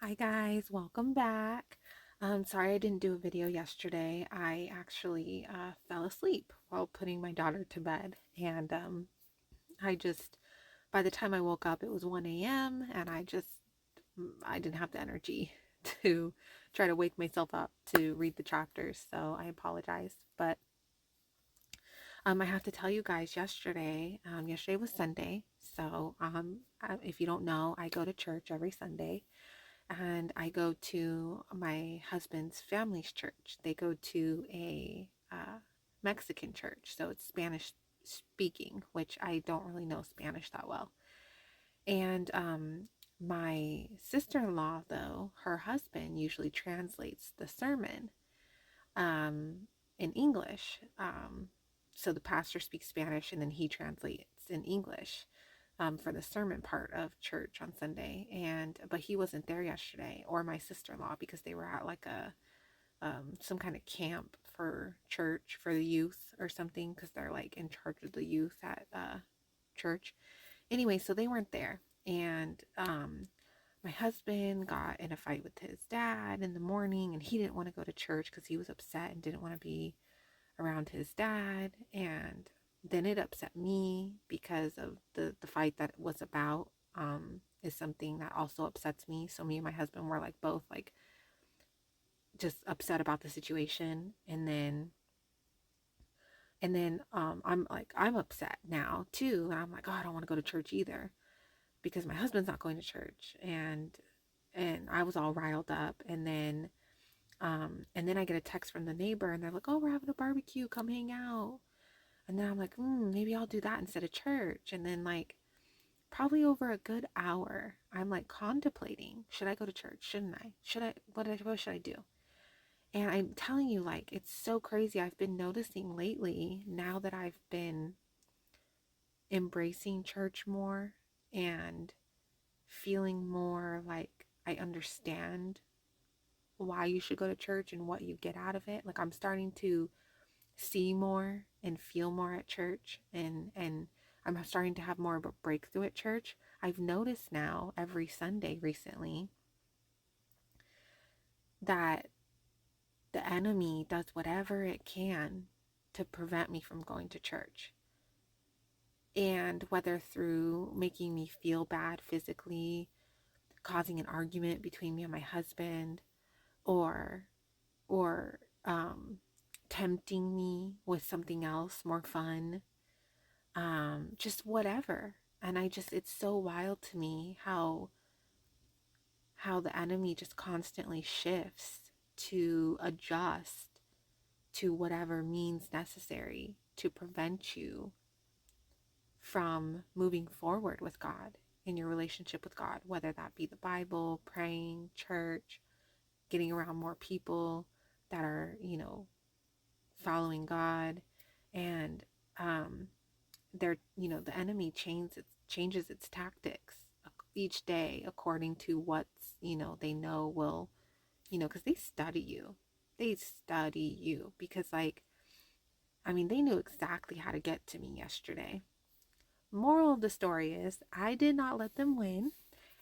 Hi guys, welcome back. Sorry I didn't do a video yesterday. I actually fell asleep while putting my daughter to bed, and I just by the time I woke up, it was 1 a.m. and I didn't have the energy to try to wake myself up to read the chapters, so I apologize. But I have to tell you guys, yesterday was Sunday, so if you don't know, I go to church every Sunday and I go to my husband's family's church. They go to a Mexican church, so it's Spanish speaking, which I don't really know Spanish that well. And my sister in law, though, her husband usually translates the sermon um, in English. So the pastor speaks Spanish and then he translates in English for the sermon part of church on Sunday. But he wasn't there yesterday, or my sister-in-law, because they were at like a some kind of camp for church for the youth or something, because they're like in charge of the youth at church. Anyway, so they weren't there, and my husband got in a fight with his dad in the morning, and he didn't want to go to church because he was upset and didn't want to be around his dad. And then it upset me because of the fight that it was about, is something that also upsets me. So me and my husband were like both like just upset about the situation. And then I'm upset now too. And I'm like, oh, I don't want to go to church either because my husband's not going to church. And I was all riled up. And then I get a text from the neighbor and they're like, oh, we're having a barbecue, come hang out. And then I'm like, maybe I'll do that instead of church. And then, like, probably over a good hour, I'm like contemplating, should I go to church? Shouldn't I? What should I do? And I'm telling you, like, it's so crazy. I've been noticing lately, now that I've been embracing church more and feeling more like I understand why you should go to church and what you get out of it. Like, I'm starting to see more and feel more at church, and I'm starting to have more of a breakthrough at church. I've noticed now every Sunday recently that the enemy does whatever it can to prevent me from going to church. And whether through making me feel bad physically, causing an argument between me and my husband, or or um tempting me with something else more fun, just whatever. And it's so wild to me how the enemy just constantly shifts to adjust to whatever means necessary to prevent you from moving forward with God in your relationship with God, whether that be the Bible, praying, church, getting around more people that are, following God. And the enemy changes its tactics each day according to what's, they know will, because they study you, because, like, I mean, they knew exactly how to get to me yesterday. Moral of the story is I did not let them win,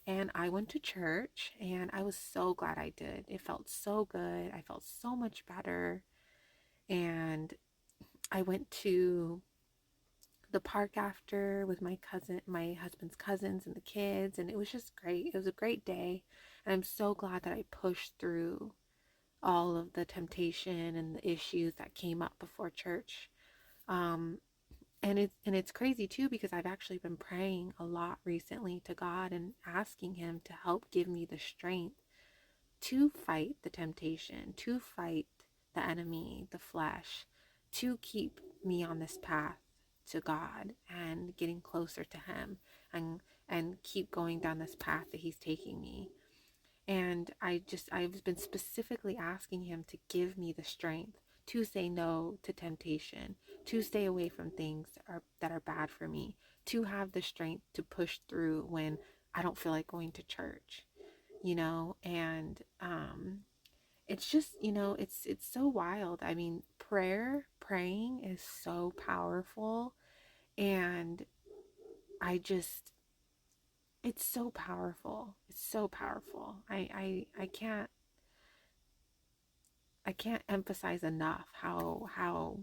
and I went to church, and I was so glad I did. It felt so good. I felt so much better. And I went to the park after with my husband's cousins and the kids, and it was just great. It was a great day, and I'm so glad that I pushed through all of the temptation and the issues that came up before church. Um, and it's crazy too, because I've actually been praying a lot recently to God and asking Him to help give me the strength to fight the temptation, to fight the enemy, the flesh, to keep me on this path to God and getting closer to Him, and keep going down this path that He's taking me. And I've been specifically asking Him to give me the strength to say no to temptation, to stay away from things that are bad for me, to have the strength to push through when I don't feel like going to church, and it's just, it's so wild. I mean, praying is so powerful. And I just it's so powerful. It's so powerful. I can't emphasize enough how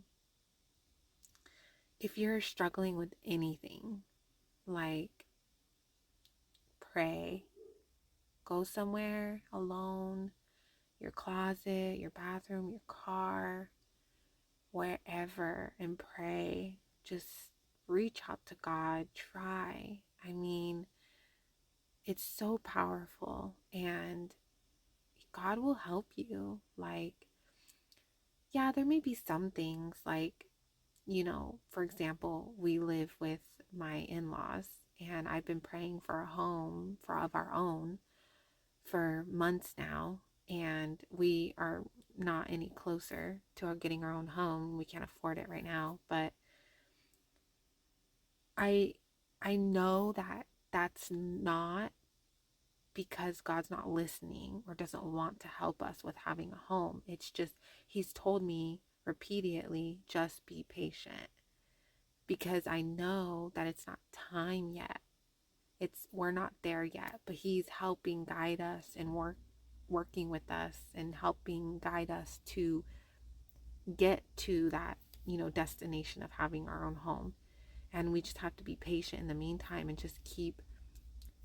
if you're struggling with anything, like, pray. Go somewhere alone, your closet, your bathroom, your car, wherever, and pray. Just reach out to God. Try. I mean, it's so powerful, and God will help you. Like, yeah, there may be some things like, for example, we live with my in-laws, and I've been praying for a home for of our own for months now, and we are not any closer to getting our own home. We can't afford it right now, but I I know that that's not because God's not listening or doesn't want to help us with having a home. It's just he's told me repeatedly, just be patient, because I know that it's not time yet. We're not there yet, but he's helping guide us and working with us and helping guide us to get to that, destination of having our own home. And we just have to be patient in the meantime and just keep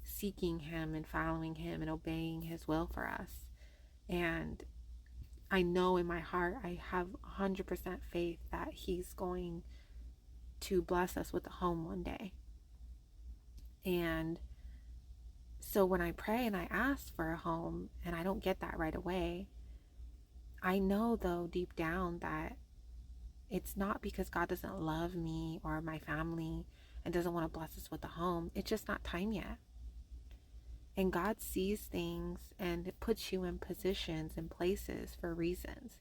seeking him and following him and obeying his will for us. And I know in my heart, I have 100% faith that he's going to bless us with a home one day. And so when I pray and I ask for a home and I don't get that right away, I know though deep down that it's not because God doesn't love me or my family and doesn't want to bless us with a home. It's just not time yet. And God sees things and puts you in positions and places for reasons.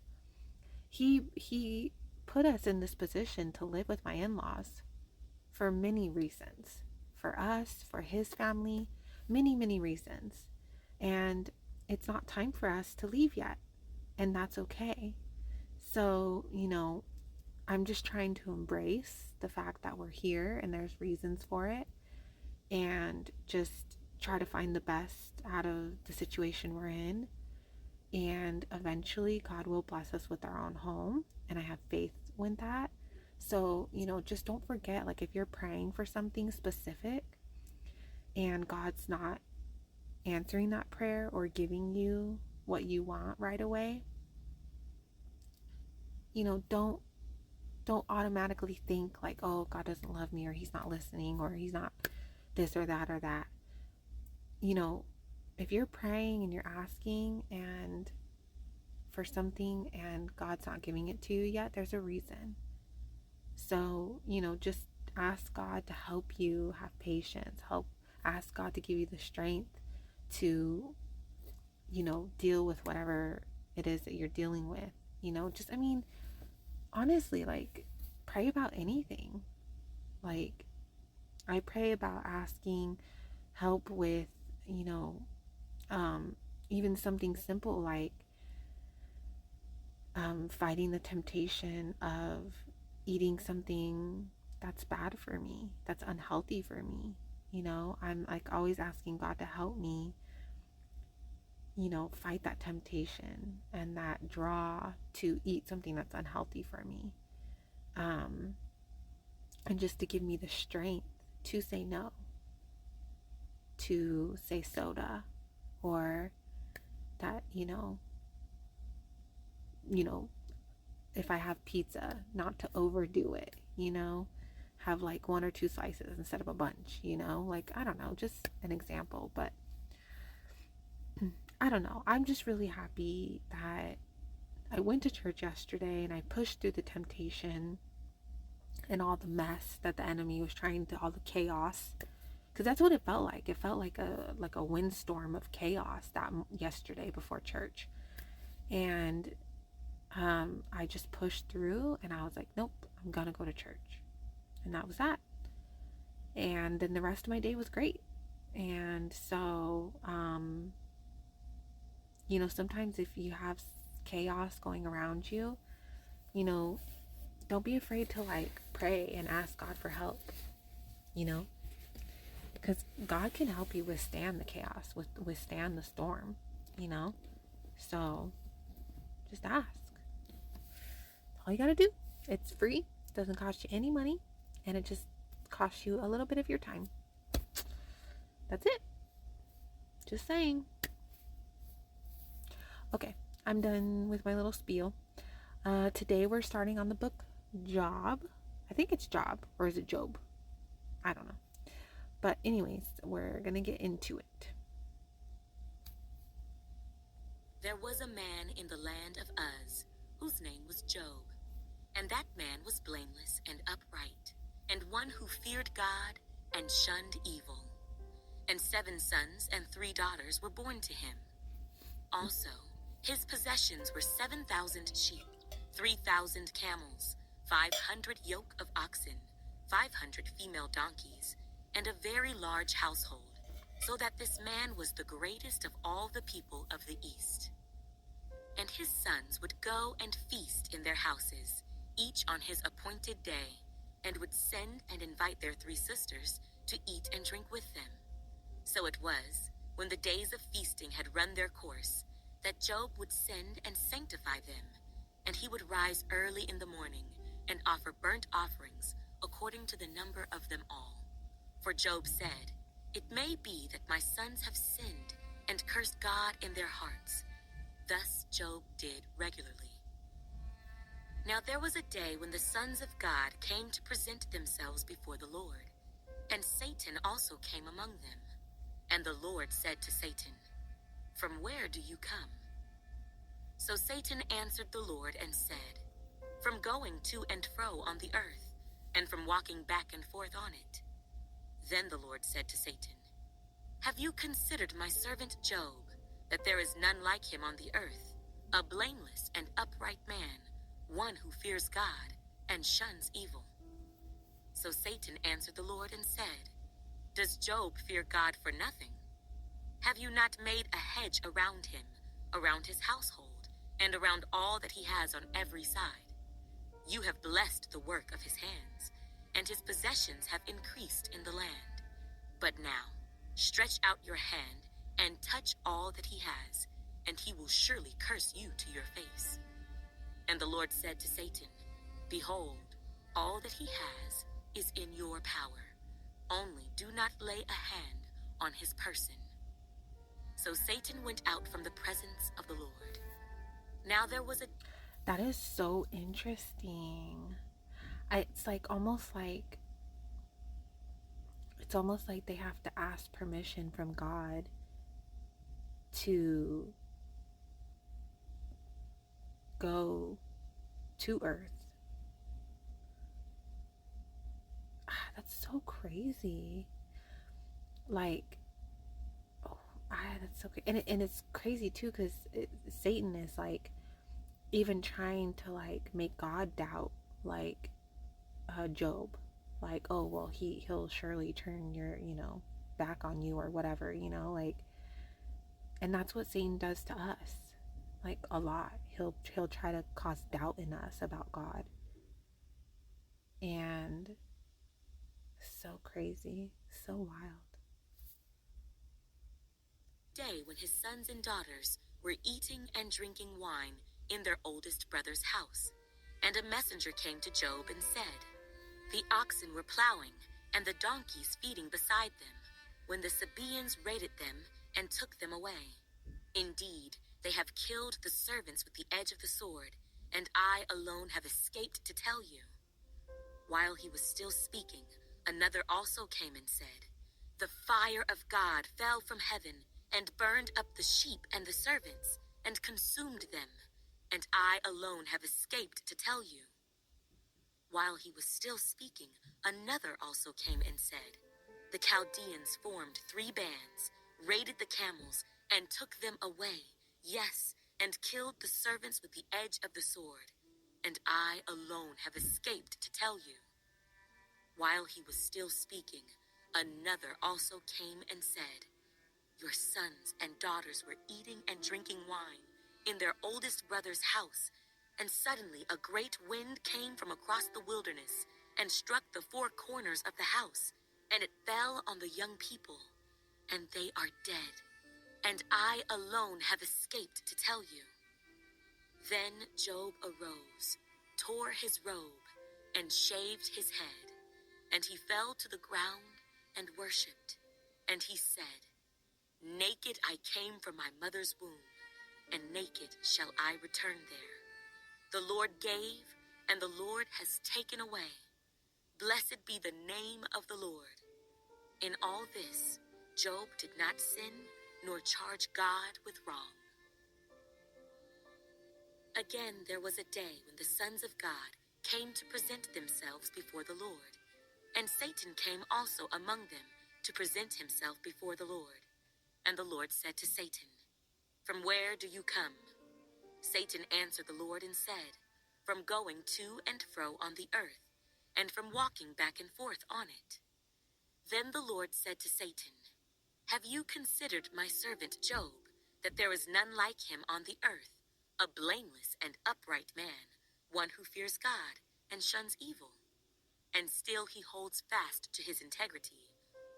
He put us in this position to live with my in-laws for many reasons. For us, for his family, many, many reasons. And it's not time for us to leave yet. And that's okay. So, I'm just trying to embrace the fact that we're here and there's reasons for it, and just try to find the best out of the situation we're in. And eventually, God will bless us with our own home. And I have faith in that. So, just don't forget, like, if you're praying for something specific and God's not answering that prayer or giving you what you want right away, don't automatically think like, oh, God doesn't love me, or he's not listening, or he's not this or that or that. If you're praying and you're asking and for something and God's not giving it to you yet, there's a reason. So, just ask God to help you have patience. Ask God to give you the strength to, deal with whatever it is that you're dealing with. Honestly, like, pray about anything. Like, I pray about asking help with, you know, um, even something simple like fighting the temptation of eating something that's bad for me, that's unhealthy for me. I'm like always asking God to help me, fight that temptation and that draw to eat something that's unhealthy for me. Um, and just to give me the strength to say no, to say soda, or that, you know, if I have pizza, not to overdo it, have like one or two slices instead of a bunch, like, I don't know, just an example. But I don't know. I'm just really happy that I went to church yesterday and I pushed through the temptation and all the mess that the enemy was trying to, all the chaos, because that's what it felt like. It felt like a windstorm of chaos that yesterday before church. And I just pushed through and I was like, nope, I'm gonna go to church. And that was that. And then the rest of my day was great. And so, sometimes if you have chaos going around you, don't be afraid to like pray and ask God for help, because because God can help you withstand the chaos, withstand the storm, you know? So just ask. That's all you got to do. It's free, doesn't cost you any money, and it just costs you a little bit of your time. That's it. Just saying. Okay, I'm done with my little spiel. Today we're starting on the book Job. I think it's Job, or is it Job? I don't know. But anyways, we're gonna get into it. There was a man in the land of Uz, whose name was Job. And that man was blameless and upright, and one who feared God and shunned evil. And 7 sons and 3 daughters were born to him. Also, his possessions were 7,000 sheep, 3,000 camels, 500 yoke of oxen, 500 female donkeys, and a very large household, so that this man was the greatest of all the people of the East. And his sons would go and feast in their houses, each on his appointed day, and would send and invite their 3 sisters to eat and drink with them. So it was, when the days of feasting had run their course, that Job would send and sanctify them, and he would rise early in the morning and offer burnt offerings according to the number of them all. For Job said, "It may be that my sons have sinned and cursed God in their hearts." Thus Job did regularly. Now there was a day when the sons of God came to present themselves before the Lord, and Satan also came among them. And the Lord said to Satan, "From where do you come?" So Satan answered the Lord and said, "From going to and fro on the earth, and from walking back and forth on it." Then the Lord said to Satan, "Have you considered my servant Job, that there is none like him on the earth, a blameless and upright man, one who fears God and shuns evil?" So Satan answered the Lord and said, "Does Job fear God for nothing? Have you not made a hedge around him, around his household, and around all that he has on every side? You have blessed the work of his hands, and his possessions have increased in the land. But now, stretch out your hand and touch all that he has, and he will surely curse you to your face." And the Lord said to Satan, "Behold, all that he has is in your power. Only do not lay a hand on his person." So Satan went out from the presence of the Lord. Now there was a... That is so interesting. It's almost like they have to ask permission from God to go to Earth. That's so crazy. Like, oh, that's so crazy. And it's crazy too, because Satan is like even trying to like make God doubt like Job. Like, oh well, he'll surely turn your back on you or whatever, like. And that's what Satan does to us, like a lot. He'll try to cause doubt in us about God. And so crazy, so wild. Day when his sons and daughters were eating and drinking wine in their oldest brother's house. And a messenger came to Job and said, "The oxen were plowing, and the donkeys feeding beside them, when the Sabaeans raided them and took them away. Indeed, they have killed the servants with the edge of the sword, and I alone have escaped to tell you." While he was still speaking, another also came and said, "The fire of God fell from heaven and burned up the sheep and the servants, and consumed them, and I alone have escaped to tell you." While he was still speaking, another also came and said, "The Chaldeans formed 3 bands, raided the camels, and took them away, yes, and killed the servants with the edge of the sword, and I alone have escaped to tell you." While he was still speaking, another also came and said, "Your sons and daughters were eating and drinking wine in their oldest brother's house, and suddenly a great wind came from across the wilderness and struck the 4 corners of the house, And it fell on the young people, and they are dead. And I alone have escaped to tell you. Then Job arose, tore his robe, and shaved his head. And he fell to the ground and worshipped. And he said, Naked I came from my mother's womb, and naked shall I return there. The Lord gave, and the Lord has taken away. Blessed be the name of the Lord. In all this, Job did not sin, nor charge God with wrong. Again, there was a day when the sons of God came to present themselves before the Lord. And Satan came also among them to present himself before the Lord. And the Lord said to Satan, From where do you come? Satan answered the Lord and said, From going to and fro on the earth, and from walking back and forth on it. Then the Lord said to Satan, Have you considered my servant Job, that there is none like him on the earth, a blameless and upright man, one who fears God and shuns evil? And still he holds fast to his integrity,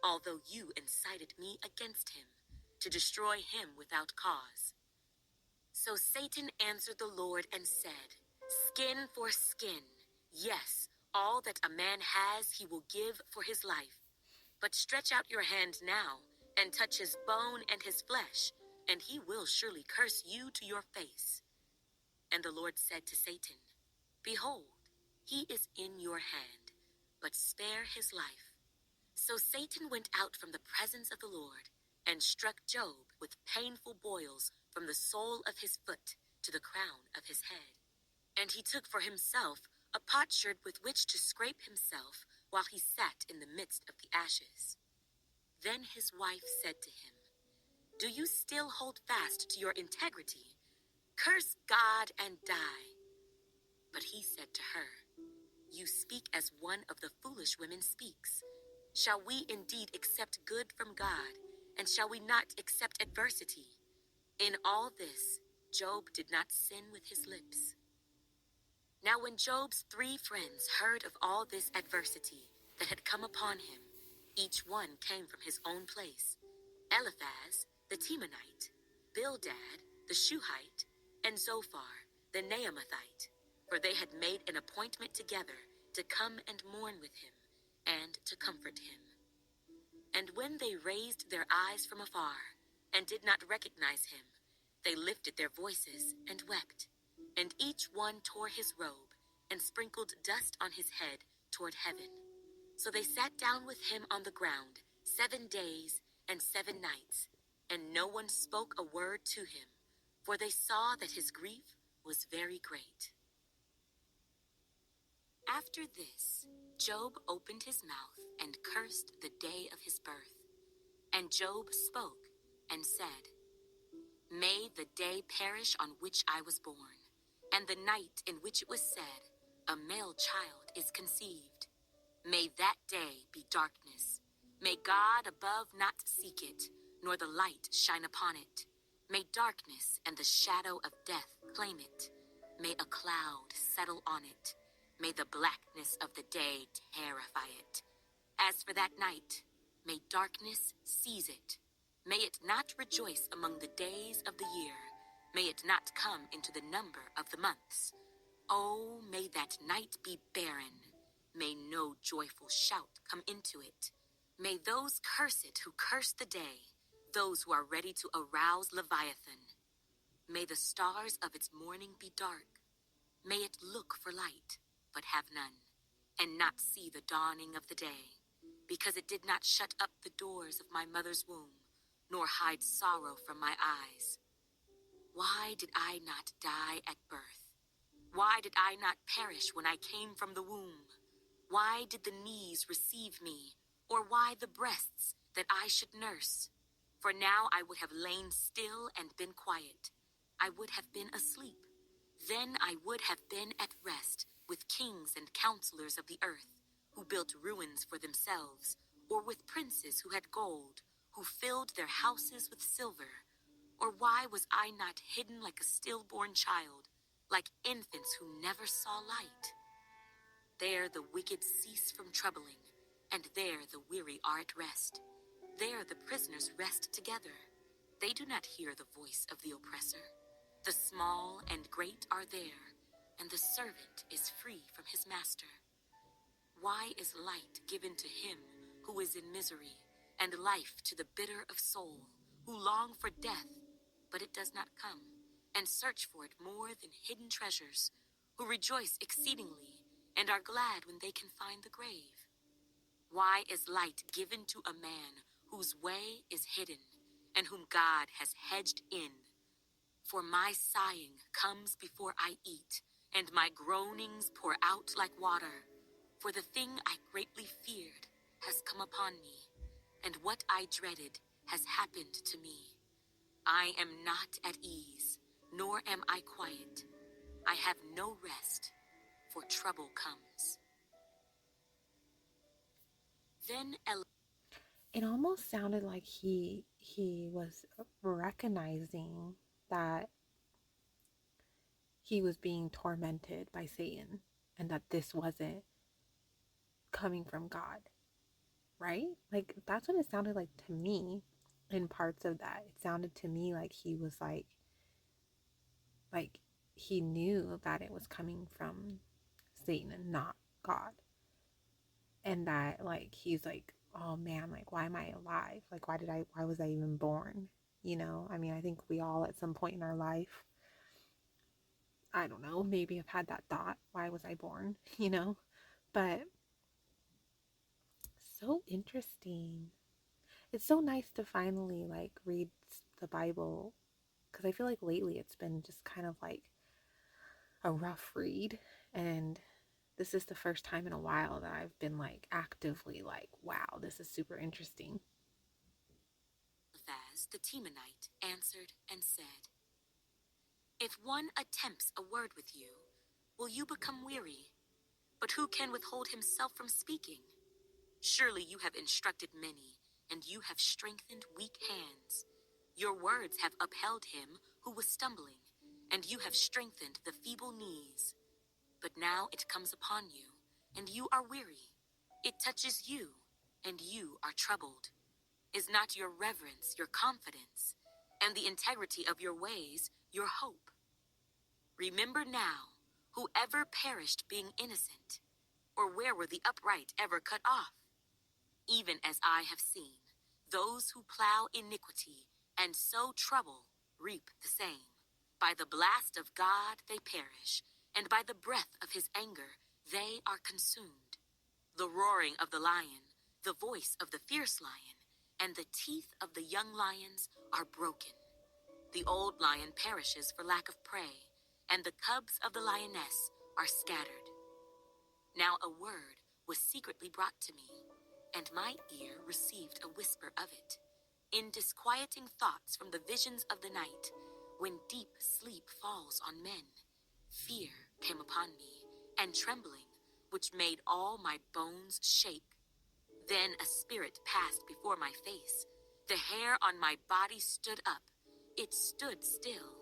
although you incited me against him, to destroy him without cause. So Satan answered the Lord and said, Skin for skin, yes, all that a man has he will give for his life. But stretch out your hand now, and touch his bone and his flesh, and he will surely curse you to your face. And the Lord said to Satan, Behold, he is in your hand, but spare his life. So Satan went out from the presence of the Lord, and struck Job with painful boils from the sole of his foot to the crown of his head. And he took for himself a potsherd with which to scrape himself while he sat in the midst of the ashes. Then his wife said to him, Do you still hold fast to your integrity? Curse God and die. But he said to her, You speak as one of the foolish women speaks. Shall we indeed accept good from God, and shall we not accept adversity? In all this, Job did not sin with his lips. Now when Job's 3 friends heard of all this adversity that had come upon him, each one came from his own place: Eliphaz, the Temanite, Bildad, the Shuhite, and Zophar, the Naamathite, for they had made an appointment together to come and mourn with him, and to comfort him. And when they raised their eyes from afar, and did not recognize him, they lifted their voices and wept, and each one tore his robe, and sprinkled dust on his head toward heaven. So they sat down with him on the ground 7 days and 7 nights, and no one spoke a word to him, for they saw that his grief was very great. After this, Job opened his mouth and cursed the day of his birth. And Job spoke and said, May the day perish on which I was born, and the night in which it was said, A male child is conceived. May that day be darkness. May God above not seek it, nor the light shine upon it. May darkness and the shadow of death claim it. May a cloud settle on it. May the blackness of the day terrify it. As for that night, may darkness seize it. May it not rejoice among the days of the year. May it not come into the number of the months. Oh, may that night be barren. May no joyful shout come into it. May those curse it who curse the day, those who are ready to arouse Leviathan. May the stars of its morning be dark. May it look for light, but have none, and not see the dawning of the day, because it did not shut up the doors of my mother's womb, nor hide sorrow from my eyes. Why did I not die at birth? Why did I not perish when I came from the womb? Why did the knees receive me, or why the breasts that I should nurse? For now I would have lain still and been quiet. I would have been asleep. Then I would have been at rest with kings and counselors of the earth, who built ruins for themselves, or with princes who had gold, who filled their houses with silver. Or why was I not hidden like a stillborn child, like infants who never saw light? There the wicked cease from troubling, and there the weary are at rest. There the prisoners rest together. They do not hear the voice of the oppressor. The small and great are there, and the servant is free from his master. Why is light given to him who is in misery, and life to the bitter of soul, who long for death, but it does not come, and search for it more than hidden treasures, who rejoice exceedingly, and are glad when they can find the grave? Why is light given to a man whose way is hidden, and whom God has hedged in? For my sighing comes before I eat, and my groanings pour out like water. For the thing I greatly feared has come upon me, and what I dreaded has happened to me. I am not at ease, nor am I quiet. I have no rest, for trouble comes. Then It almost sounded like he was recognizing that he was being tormented by Satan and that this wasn't coming from God, right? Like that's what it sounded like to me in parts of that. It sounded to me like he was like he knew that it was coming from Satan and not God. And that like he's like, oh man, like why am I alive? Like why was I even born? You know, I mean, I think we all at some point in our life, I don't know, maybe have had that thought, why was I born? You know? But so interesting. It's so nice to finally like read the Bible because I feel like lately it's been just kind of like a rough read, and this is the first time in a while that I've been like actively like, wow, this is super interesting. Eliphaz the Temanite answered and said, if one attempts a word with you, will you become weary? But who can withhold himself from speaking? Surely you have instructed many, and you have strengthened weak hands. Your words have upheld him who was stumbling, and you have strengthened the feeble knees. But now it comes upon you, and you are weary. It touches you, and you are troubled. Is not your reverence your confidence, and the integrity of your ways your hope? Remember now, whoever perished being innocent, or where were the upright ever cut off? Even as I have seen, those who plow iniquity and sow trouble reap the same. By the blast of God they perish, and by the breath of his anger they are consumed. The roaring of the lion, the voice of the fierce lion, and the teeth of the young lions are broken. The old lion perishes for lack of prey, and the cubs of the lioness are scattered. Now a word was secretly brought to me, and my ear received a whisper of it. In disquieting thoughts from the visions of the night, when deep sleep falls on men, fear came upon me, and trembling, which made all my bones shake. Then a spirit passed before my face. The hair on my body stood up. It stood still,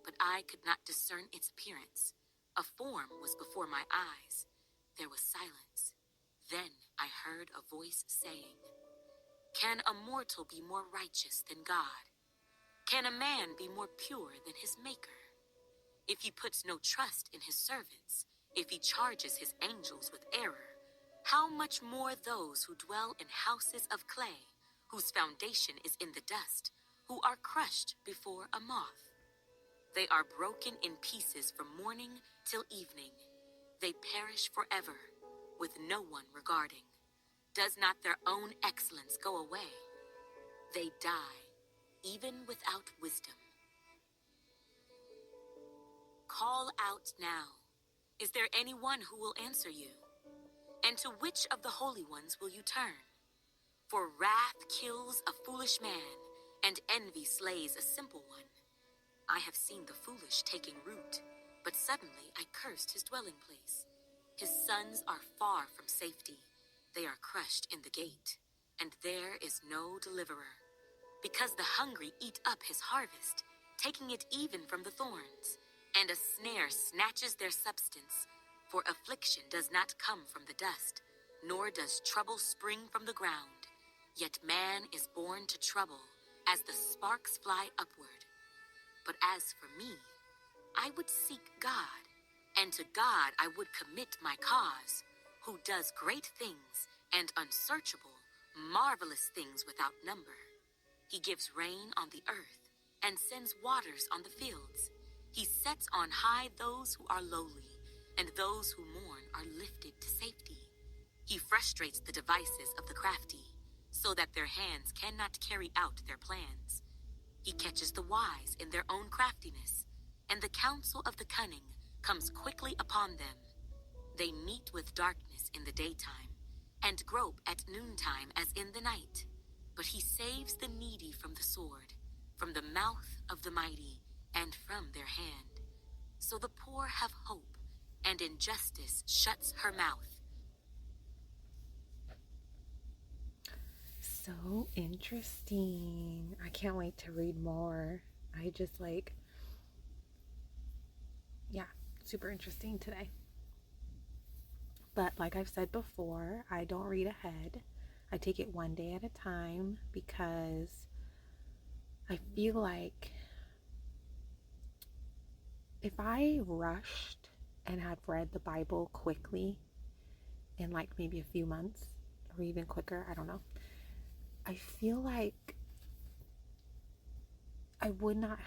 but I could not discern its appearance. A form was before my eyes. There was silence. Then I heard a voice saying, can a mortal be more righteous than God? Can a man be more pure than his Maker? If he puts no trust in his servants, if he charges his angels with error, how much more those who dwell in houses of clay, whose foundation is in the dust, who are crushed before a moth? They are broken in pieces from morning till evening. They perish forever, with no one regarding. Does not their own excellence go away? They die, even without wisdom. Call out now. Is there anyone who will answer you? And to which of the holy ones will you turn? For wrath kills a foolish man, and envy slays a simple one. I have seen the foolish taking root, but suddenly I cursed his dwelling place. His sons are far from safety. They are crushed in the gate, and there is no deliverer. Because the hungry eat up his harvest, taking it even from the thorns, and a snare snatches their substance, for affliction does not come from the dust, nor does trouble spring from the ground. Yet man is born to trouble as the sparks fly upward. But as for me, I would seek God, and to God I would commit my cause, who does great things and unsearchable, marvelous things without number. He gives rain on the earth and sends waters on the fields. He sets on high those who are lowly, and those who mourn are lifted to safety. He frustrates the devices of the crafty, so that their hands cannot carry out their plans. He catches the wise in their own craftiness, and the counsel of the cunning comes quickly upon them. They meet with darkness in the daytime, and grope at noontime as in the night. But he saves the needy from the sword, from the mouth of the mighty, and from their hand. So the poor have hope, and injustice shuts her mouth. So interesting. I can't wait to read more. I just yeah, super interesting today. But like I've said before, I don't read ahead. I take it one day at a time because I feel like if I rushed and had read the Bible quickly in like maybe a few months or even quicker, I don't know, I feel like I would not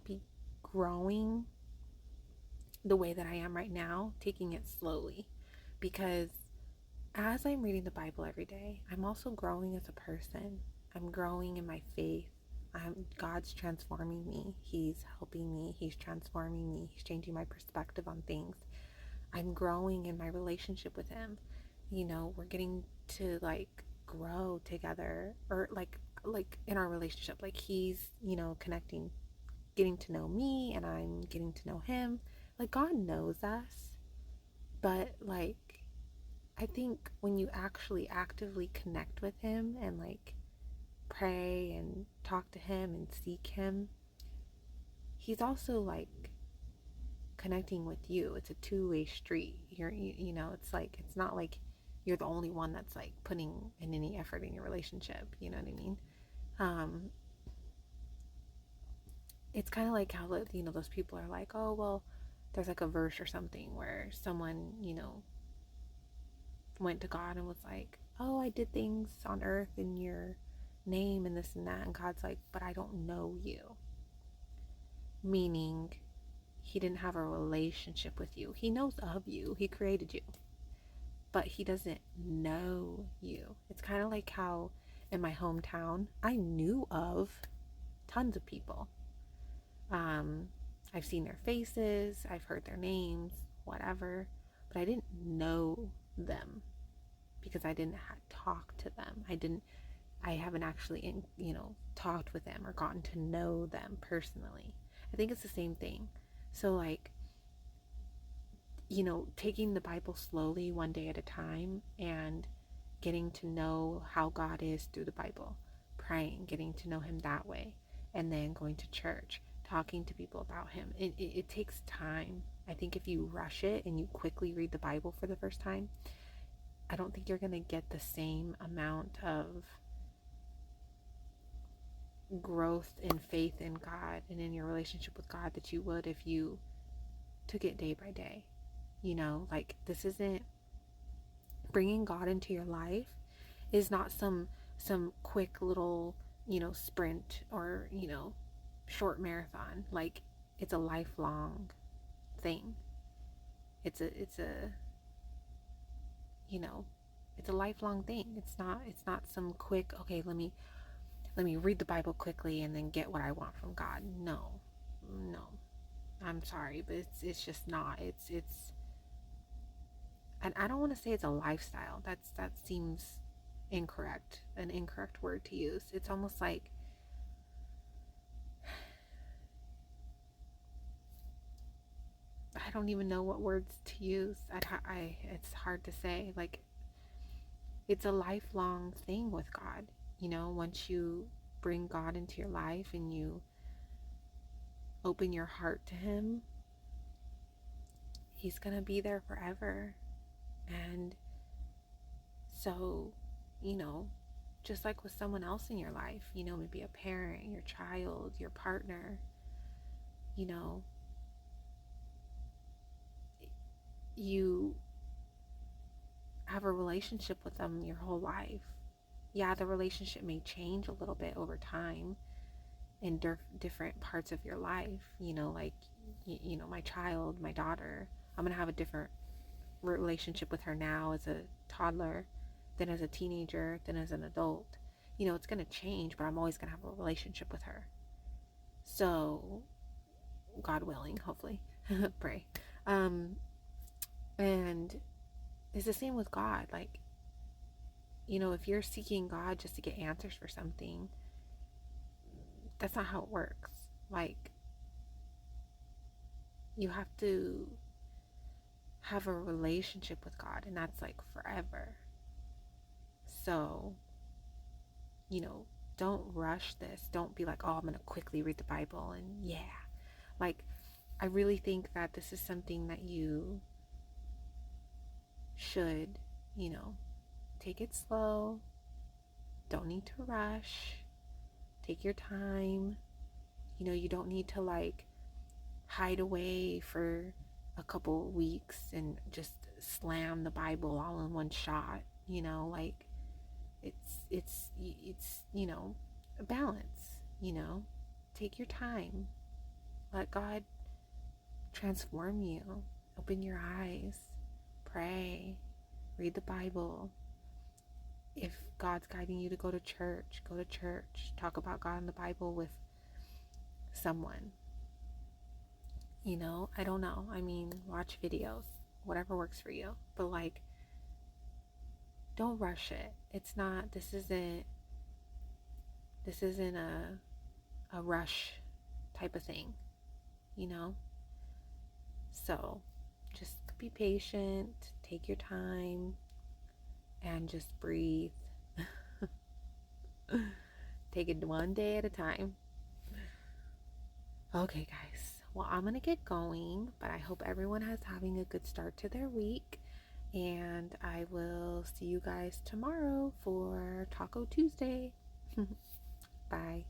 be growing the way that I am right now, taking it slowly. Because as I'm reading the Bible every day, I'm also growing as a person. I'm growing in my faith. God's transforming me. He's helping me. He's transforming me. He's changing my perspective on things. I'm growing in my relationship with him. We're getting to grow together, or like in our relationship. Like he's, connecting, getting to know me, and I'm getting to know him. Like God knows us, but I think when you actually actively connect with him and pray and talk to him and seek him, he's also connecting with you. It's a two-way street. It's not like you're the only one that's putting in any effort in your relationship. You know what I mean? Um, it's kind of like how those people are like, oh well, there's a verse or something where someone went to God and was like, oh, I did things on earth in your name and this and that, and God's like, but I don't know you. Meaning he didn't have a relationship with you. He knows of you. He created you, but he doesn't know you. It's kind of like how in my hometown I knew of tons of people. I've seen their faces, I've heard their names, whatever, but I didn't know them because I didn't talk to them. I haven't actually, talked with them or gotten to know them personally. I think it's the same thing. So taking the Bible slowly, one day at a time, and getting to know how God is through the Bible, praying, getting to know him that way, and then going to church, talking to people about him. It takes time. I think if you rush it and you quickly read the Bible for the first time, I don't think you're going to get the same amount of growth in faith in God and in your relationship with God that you would if you took it day by day. This isn't bringing God into your life is not some quick little, sprint or, short marathon. It's a lifelong thing. It's a you know, it's a lifelong thing. It's not some quick, okay, let me read the Bible quickly and then get what I want from God. No. I'm sorry, but it's just not. It's and I don't want to say it's a lifestyle. That seems incorrect, an incorrect word to use. It's almost like I don't even know what words to use. It's hard to say. It's a lifelong thing with God. Once you bring God into your life and you open your heart to him, he's going to be there forever. And So, you know, just like with someone else in your life, maybe a parent, your child, your partner, you know, you have a relationship with them your whole life. Yeah, the relationship may change a little bit over time in different parts of your life, like, my child, my daughter, I'm going to have a different relationship with her now as a toddler than as a teenager, than as an adult. It's going to change, but I'm always going to have a relationship with her. So, God willing, hopefully, pray. And it's the same with God. Like, if you're seeking God just to get answers for something, that's not how it works. Like, you have to have a relationship with God, and that's like forever. So, you know, don't rush this. Don't be like, oh, I'm going to quickly read the Bible. And yeah, like, I really think that this is something that you should, you know, take it slow. Don't need to rush. Take your time. You don't need to like hide away for a couple weeks and just slam the Bible all in one shot. Like, it's a balance. Take your time. Let God transform you. Open your eyes. Pray. Read the Bible. If God's guiding you to go to church, go to church. Talk about God in the Bible with someone. I don't know. I mean, watch videos. Whatever works for you. But like, don't rush it. This isn't a rush type of thing, you know? So just be patient, take your time, and just breathe. Take it one day at a time. Okay, guys. Well, I'm going to get going, but I hope everyone is having a good start to their week. And I will see you guys tomorrow for Taco Tuesday. Bye.